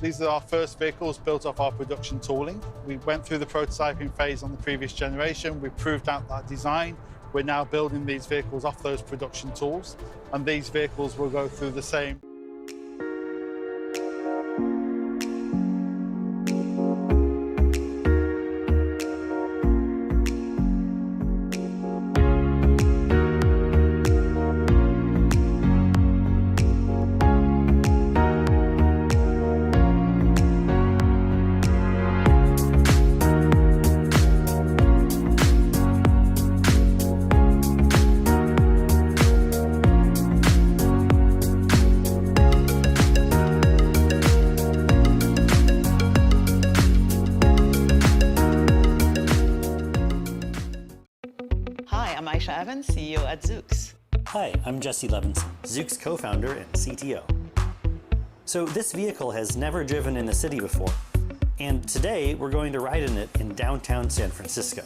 These are our first vehicles built off our production tooling. We went through the prototyping phase on the previous generation. We proved out that design. We're now building these vehicles off those production tools, and these vehicles will go through the same. CEO at Zoox. Hi, I'm Jesse Levinson, Zoox co-founder and CTO. So this vehicle has never driven in the city before, and today we're going to ride in it in downtown San Francisco.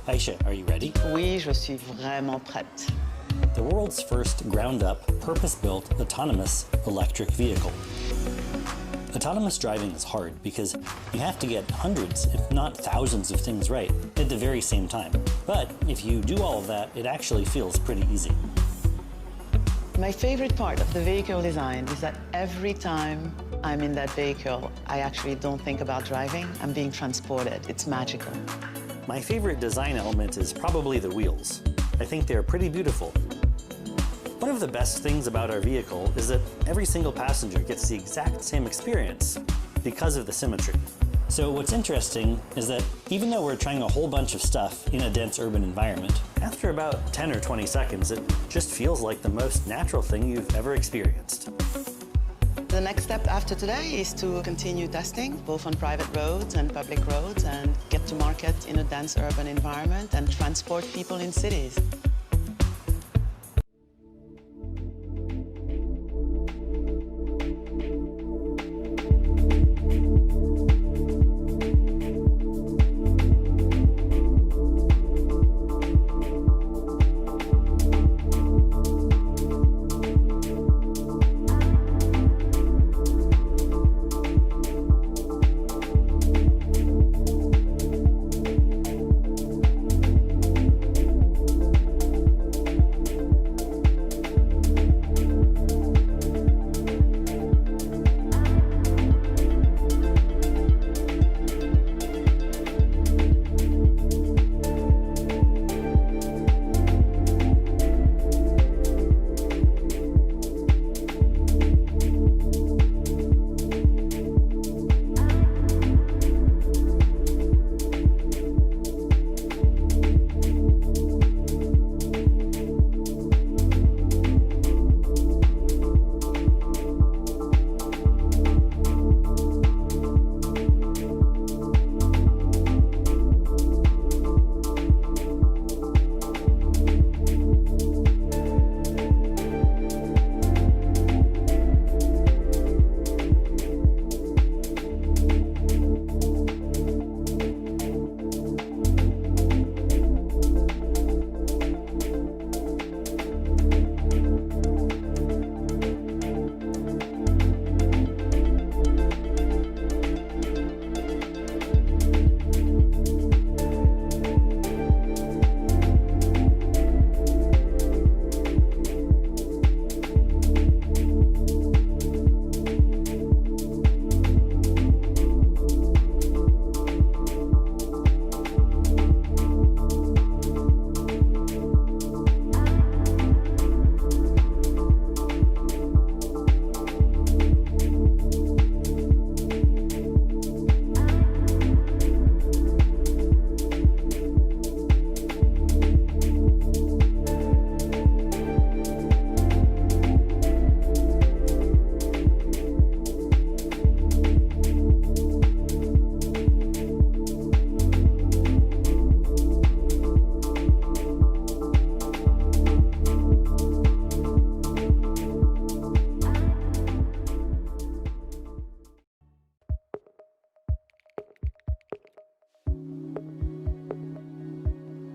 Aisha, are you ready? Oui, je suis vraiment prête. The world's first ground-up, purpose-built, autonomous electric vehicle. Autonomous driving is hard because you have to get hundreds, if not thousands of things right at the very same time. But if you do all of that, it actually feels pretty easy. My favorite part of the vehicle design is that every time I'm in that vehicle, I actually don't think about driving. I'm being transported. It's magical. My favorite design element is probably the wheels. I think they're pretty beautiful. One of the best things about our vehicle is that every single passenger gets the exact same experience because of the symmetry. So what's interesting is that even though we're trying a whole bunch of stuff in a dense urban environment, after about 10 or 20 seconds, it just feels like the most natural thing you've ever experienced. The next step after today is to continue testing, both on private roads and public roads, and get to market in a dense urban environment and transport people in cities.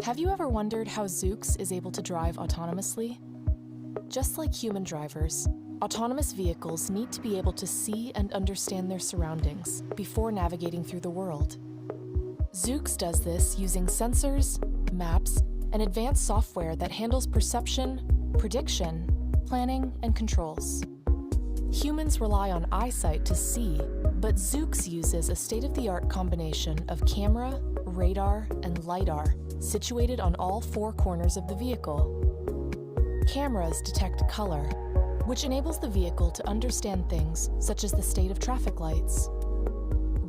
Have you ever wondered how Zoox is able to drive autonomously? Just like human drivers, autonomous vehicles need to be able to see and understand their surroundings before navigating through the world. Zoox does this using sensors, maps, and advanced software that handles perception, prediction, planning, and controls. Humans rely on eyesight to see, but Zoox uses a state-of-the-art combination of camera, radar, and LiDAR situated on all four corners of the vehicle. Cameras detect color, which enables the vehicle to understand things such as the state of traffic lights.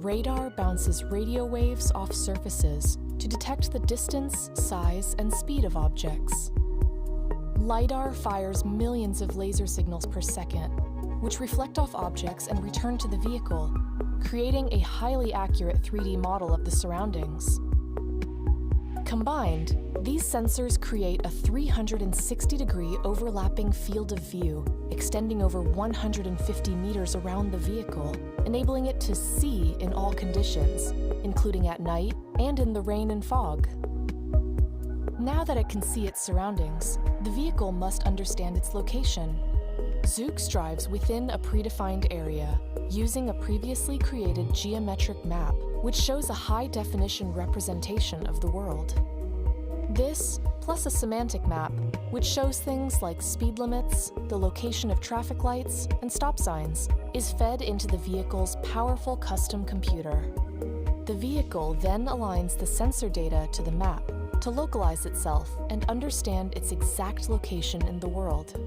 Radar bounces radio waves off surfaces to detect the distance, size, and speed of objects. LiDAR fires millions of laser signals per second, which reflect off objects and return to the vehicle, creating a highly accurate 3D model of the surroundings. Combined, these sensors create a 360-degree overlapping field of view, extending over 150 meters around the vehicle, enabling it to see in all conditions, including at night and in the rain and fog. Now that it can see its surroundings, the vehicle must understand its location. Zoox drives within a predefined area, using a previously created geometric map, which shows a high-definition representation of the world. This, plus a semantic map, which shows things like speed limits, the location of traffic lights, and stop signs, is fed into the vehicle's powerful custom computer. The vehicle then aligns the sensor data to the map to localize itself and understand its exact location in the world.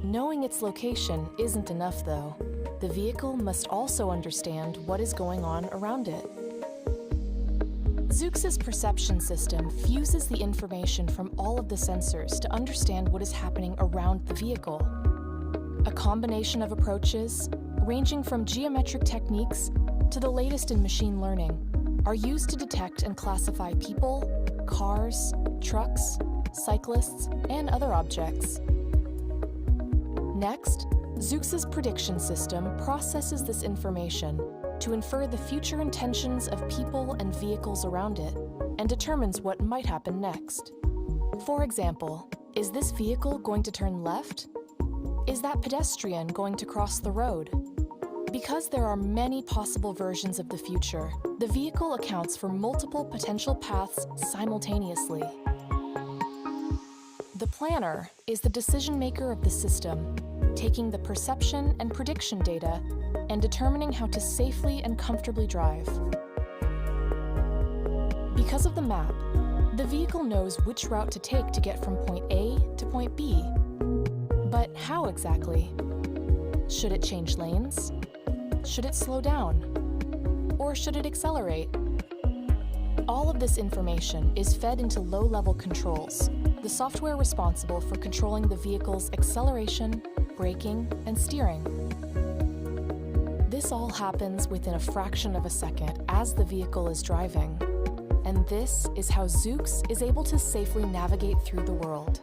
Knowing its location isn't enough, though. The vehicle must also understand what is going on around it. Zoox's perception system fuses the information from all of the sensors to understand what is happening around the vehicle. A combination of approaches, ranging from geometric techniques to the latest in machine learning, are used to detect and classify people, cars, trucks, cyclists, and other objects. Next, Zoox's prediction system processes this information to infer the future intentions of people and vehicles around it and determines what might happen next. For example, is this vehicle going to turn left? Is that pedestrian going to cross the road? Because there are many possible versions of the future, the vehicle accounts for multiple potential paths simultaneously. The planner is the decision maker of the system, taking the perception and prediction data and determining how to safely and comfortably drive. Because of the map, the vehicle knows which route to take to get from point A to point B. But how exactly? Should it change lanes? Should it slow down? Or should it accelerate? All of this information is fed into low-level controls, the software responsible for controlling the vehicle's acceleration, braking, and steering. This all happens within a fraction of a second as the vehicle is driving. And this is how Zoox is able to safely navigate through the world.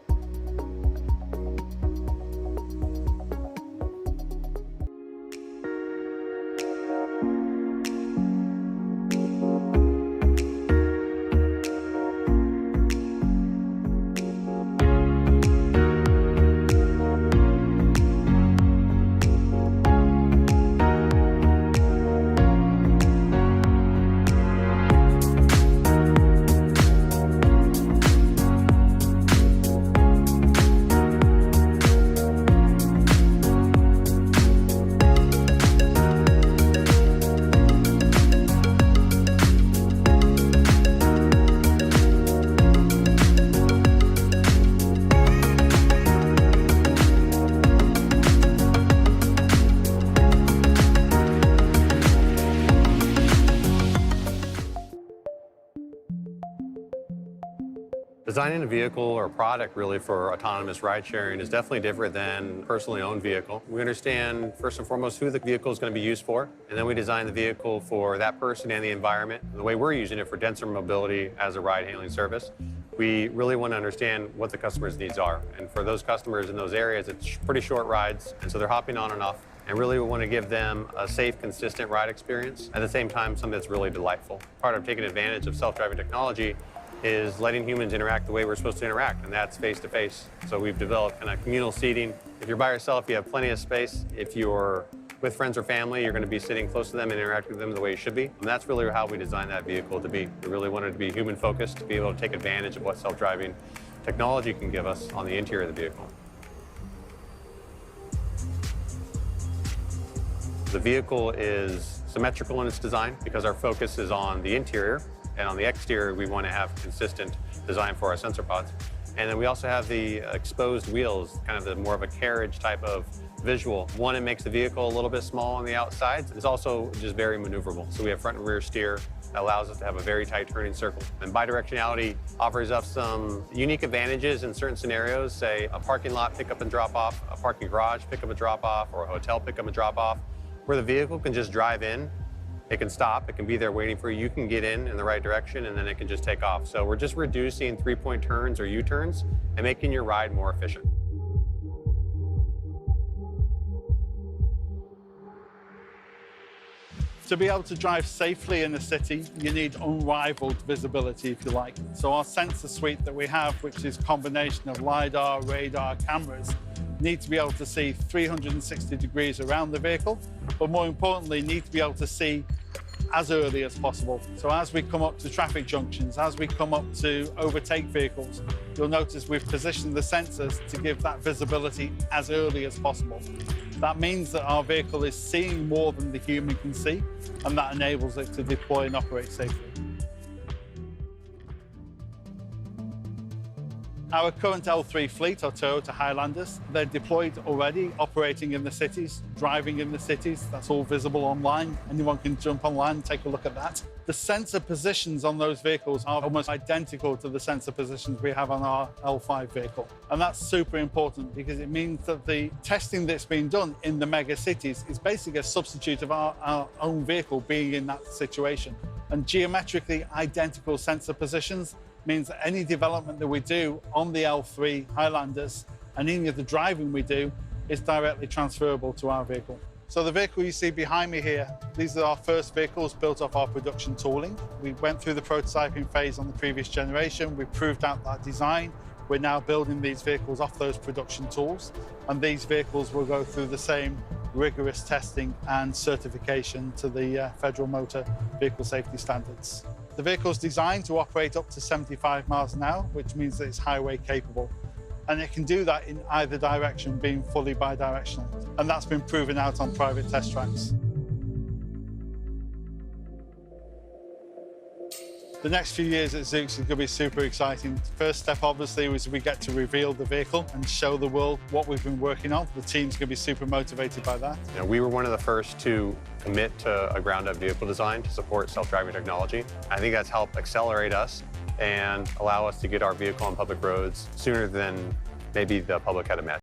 Designing a vehicle or a product really for autonomous ride sharing is definitely different than a personally owned vehicle. We understand first and foremost who the vehicle is going to be used for, and then we design the vehicle for that person and the environment. And the way we're using it for denser mobility as a ride-hailing service, we really want to understand what the customer's needs are. And for those customers in those areas, it's pretty short rides, and so they're hopping on and off. And really we want to give them a safe, consistent ride experience, at the same time something that's really delightful. Part of taking advantage of self-driving technology is letting humans interact the way we're supposed to interact, and that's face-to-face. So we've developed kind of communal seating. If you're by yourself, you have plenty of space. If you're with friends or family, you're going to be sitting close to them and interacting with them the way you should be. And that's really how we designed that vehicle to be. We really wanted to be human-focused, to be able to take advantage of what self-driving technology can give us on the interior of the vehicle. The vehicle is symmetrical in its design because our focus is on the interior, and on the exterior, we want to have consistent design for our sensor pods. And then we also have the exposed wheels, kind of more of a carriage type of visual. One, it makes the vehicle a little bit small on the outsides. It's also just very maneuverable. So we have front and rear steer that allows us to have a very tight turning circle. And bidirectionality offers us some unique advantages in certain scenarios, say a parking lot pickup and drop off, a parking garage pickup and drop off, or a hotel pickup and drop off, where the vehicle can just drive in. It can stop, it can be there waiting for you. You can get in the right direction, and then it can just take off. So we're just reducing three-point turns or U-turns and making your ride more efficient. To be able to drive safely in the city, you need unrivaled visibility, if you like. So our sensor suite that we have, which is a combination of LiDAR, radar, cameras, need to be able to see 360 degrees around the vehicle, but more importantly, need to be able to see as early as possible. So as we come up to traffic junctions, as we come up to overtake vehicles, you'll notice we've positioned the sensors to give that visibility as early as possible. That means that our vehicle is seeing more than the human can see, and that enables it to deploy and operate safely. Our current L3 fleet are Toyota Highlanders. They're deployed already, operating in the cities, driving in the cities. That's all visible online. Anyone can jump online and take a look at that. The sensor positions on those vehicles are almost identical to the sensor positions we have on our L5 vehicle. And that's super important because it means that the testing that's being done in the mega cities is basically a substitute of our own vehicle being in that situation. And geometrically identical sensor positions means that any development that we do on the L3 Highlanders and any of the driving we do is directly transferable to our vehicle. So the vehicle you see behind me here, these are our first vehicles built off our production tooling. We went through the prototyping phase on the previous generation. We proved out that design. We're now building these vehicles off those production tools, and these vehicles will go through the same rigorous testing and certification to the Federal Motor Vehicle Safety Standards. The vehicle is designed to operate up to 75 miles an hour, which means that it's highway capable. And it can do that in either direction, being fully bidirectional. And that's been proven out on private test tracks. The next few years at Zoox is going to be super exciting. First step, obviously, was we get to reveal the vehicle and show the world what we've been working on. The team's going to be super motivated by that. You know, we were one of the first to commit to a ground-up vehicle design to support self-driving technology. I think that's helped accelerate us and allow us to get our vehicle on public roads sooner than maybe the public had imagined.